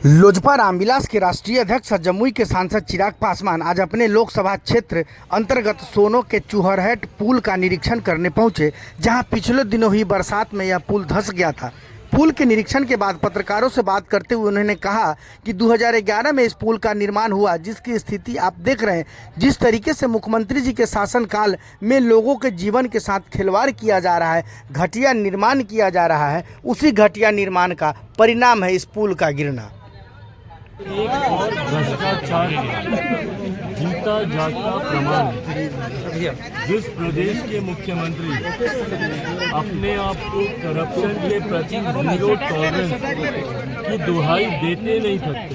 लोजपा रामविलास के राष्ट्रीय अध्यक्ष और जमुई के सांसद चिराग पासवान आज अपने लोकसभा क्षेत्र अंतर्गत सोनो के चूहरहट पुल का निरीक्षण करने पहुंचे, जहां पिछले दिनों हुई बरसात में यह पुल धंस गया था। पुल के निरीक्षण के बाद पत्रकारों से बात करते हुए उन्होंने कहा कि 2011 में इस पुल का निर्माण हुआ, जिसकी स्थिति आप देख रहे हैं। जिस तरीके से मुख्यमंत्री जी के शासनकाल में लोगों के जीवन के साथ खिलवाड़ किया जा रहा है, घटिया निर्माण किया जा रहा है, उसी घटिया निर्माण का परिणाम है इस पुल का गिरना। एक और भ्रष्टाचार जीता जागता प्रमाण। जिस प्रदेश के मुख्यमंत्री अपने आप को करप्शन के प्रति जीरो टॉलरेंस की दुहाई देते नहीं थकते,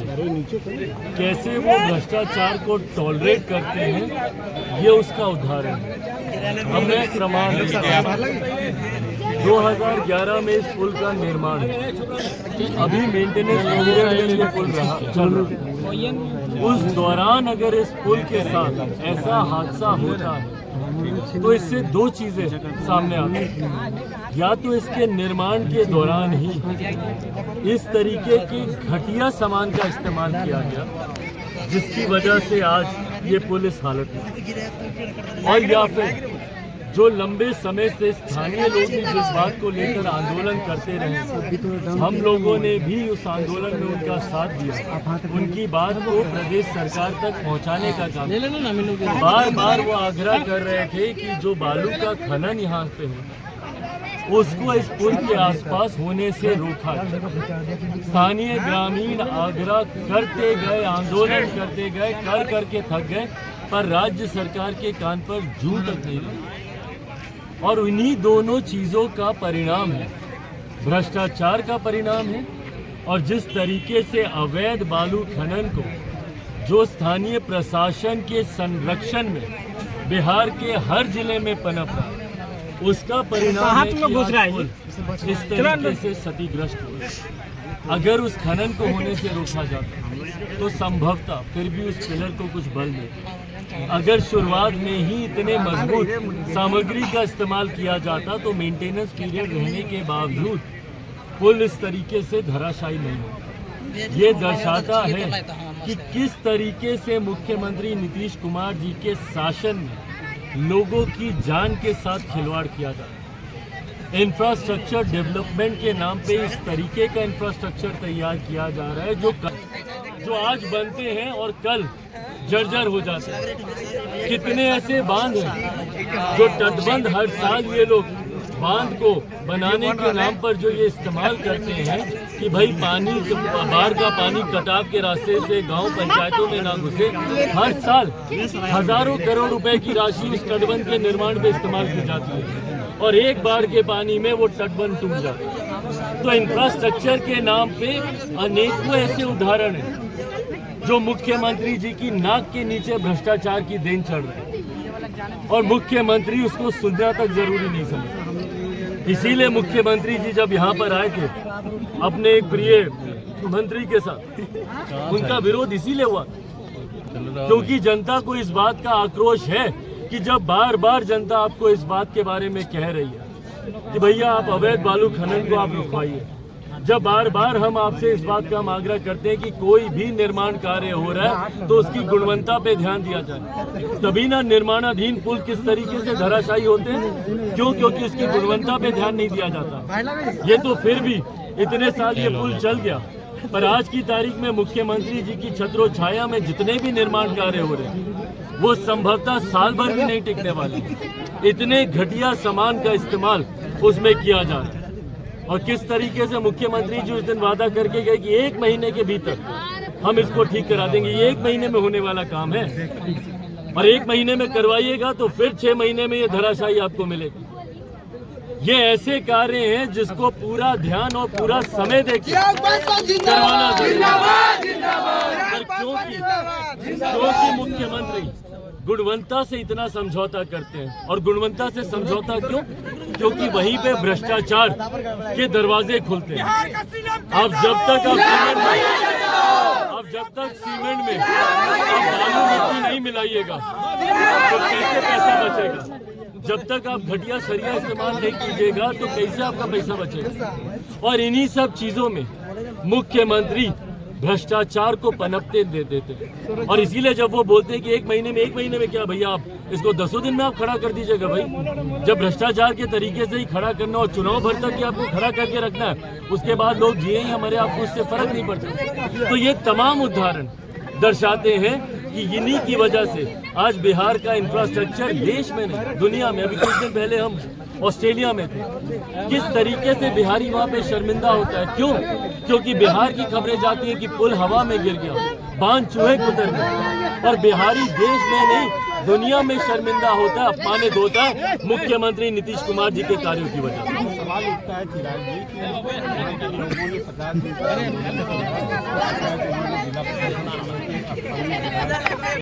कैसे वो भ्रष्टाचार को टॉलरेट करते हैं, ये उसका उदाहरण है। हमें प्रमाण 2011 में इस पुल का निर्माण है, अभी मेंटेनेंस पीरियड में पुल चल रहा है। उस दौरान अगर इस पुल के साथ ऐसा हादसा होता है तो इससे दो चीजें सामने आती हैं। या तो इसके निर्माण के दौरान ही इस तरीके की घटिया सामान का इस्तेमाल किया गया, जिसकी वजह से आज ये पुल इस हालत में, और या फिर जो लंबे समय से स्थानीय लोग भी जिस बात को लेकर आंदोलन करते रहे, हम लोगों ने भी उस आंदोलन में उनका साथ दिया, उनकी बात को प्रदेश सरकार तक पहुंचाने का काम। बार बार वो आग्रह कर रहे थे कि जो बालू का खनन यहाँ पे हो, उसको इस पुल के आसपास होने से रोका जाए। स्थानीय ग्रामीण आग्रह करते गए, आंदोलन करते गए, कर करके थक गए, पर राज्य सरकार के कान पर जूं तक नहीं लगी। और उन्हीं दोनों चीज़ों का परिणाम है, भ्रष्टाचार का परिणाम है। और जिस तरीके से अवैध बालू खनन को जो स्थानीय प्रशासन के संरक्षण में बिहार के हर जिले में पनप रहा, उसका परिणाम है कि आज इस तरीके से क्षतिग्रस्त हुआ। अगर उस खनन को होने से रोका जाता तो संभवतः फिर भी उस पिलर को कुछ बल मिलता। अगर शुरुआत में ही इतने मजबूत सामग्री का इस्तेमाल किया जाता तो मेंटेनेंस पीरियड रहने के बावजूद पुल इस तरीके से धराशायी नहीं होता। ये दर्शाता है कि किस तरीके से मुख्यमंत्री नीतीश कुमार जी के शासन में लोगों की जान के साथ खिलवाड़ किया जाता है। इंफ्रास्ट्रक्चर डेवलपमेंट के नाम पे इस तरीके का इंफ्रास्ट्रक्चर तैयार किया जा रहा है जो आज बनते हैं और कल जर्जर हो जाते हैं। कितने ऐसे बांध हैं जो तटबंध हर साल ये लोग बांध को बनाने के नाम पर जो ये इस्तेमाल करते हैं कि भाई पानी, बाढ़ का पानी कटाव के रास्ते से गांव पंचायतों में ना घुसे। हर साल हजारों करोड़ रुपए की राशि इस तटबंध के निर्माण में इस्तेमाल की जाती है, और एक बाढ़ के पानी में वो तटबंध टूट जाता है। तो इंफ्रास्ट्रक्चर के नाम पे अनेकों ऐसे उदाहरण हैं जो मुख्यमंत्री जी की नाक के नीचे भ्रष्टाचार की देन चढ़ रहे हैं, और मुख्यमंत्री उसको सुनना तक जरूरी नहीं समझता। इसीलिए मुख्यमंत्री जी जब यहाँ पर आए थे अपने एक प्रिय मंत्री के साथ, उनका विरोध इसीलिए हुआ क्योंकि जनता को इस बात का आक्रोश है कि जब बार बार जनता आपको इस बात के बारे में कह रही है कि भैया आप अवैध बालू खनन को आप रुकवाइए, जब बार बार हम आपसे इस बात का हम आग्रह करते हैं कि कोई भी निर्माण कार्य हो रहा है तो उसकी गुणवत्ता पे ध्यान दिया जाए, तभी ना निर्माणाधीन पुल किस तरीके से धराशायी होते हैं। क्योंकि उसकी गुणवत्ता पे ध्यान नहीं दिया जाता। ये तो फिर भी इतने साल ये पुल चल गया, पर आज की तारीख में मुख्यमंत्री जी की छत्रो छाया में जितने भी निर्माण कार्य हो रहे हैं वो संभवतः साल भर भी नहीं टिकने वाले। इतने घटिया सामान का इस्तेमाल उसमें किया जा रहा है। और किस तरीके से मुख्यमंत्री जी उस दिन वादा करके गए कि 1 महीने के भीतर हम इसको ठीक करा देंगे। ये 1 महीने में होने वाला काम है, और 1 महीने में करवाइएगा तो फिर 6 महीने में ये धराशायी आपको मिलेगी। ये ऐसे कार्य हैं जिसको पूरा ध्यान और पूरा समय देके करवाना चाहिए। क्योंकि मुख्यमंत्री गुणवत्ता से इतना समझौता करते हैं, और गुणवत्ता से समझौता क्यों? क्योंकि वहीं पे भ्रष्टाचार के दरवाजे खुलते हैं। अब जब तक सीमेंट में आप बालू मिट्टी नहीं मिलाइएगा तो कैसे पैसा बचेगा? जब तक आप घटिया सरिया इस्तेमाल नहीं कीजिएगा तो कैसे आपका पैसा बचेगा? और इन्हीं सब चीजों में मुख्यमंत्री भ्रष्टाचार को पनपते दे देते हैं। और इसीलिए जब वो बोलते हैं कि एक महीने में क्या भैया, आप इसको 10 दिन में आप खड़ा कर दीजिएगा भाई। जब भ्रष्टाचार के तरीके से ही खड़ा करना और चुनाव भर तक ही आपको खड़ा करके रखना है, उसके बाद लोग जिए ही हमारे, आपको उससे फर्क नहीं पड़ता। तो ये तमाम उदाहरण दर्शाते हैं कि इन्हीं की वजह से आज बिहार का इंफ्रास्ट्रक्चर देश में नहीं दुनिया में, अभी कुछ दिन पहले हम ऑस्ट्रेलिया में थे, किस तरीके से बिहारी वहाँ पे शर्मिंदा होता है। क्यों? क्योंकि बिहार की खबरें जाती हैं कि पुल हवा में गिर गया, बांध चूहे कुतर गए, और बिहारी देश में नहीं दुनिया में शर्मिंदा होता है, अपमानित होता है मुख्यमंत्री नीतीश कुमार जी के कार्यों की वजह से। सवाल उठता है चिराग जी कि लोगों ने 50 दिन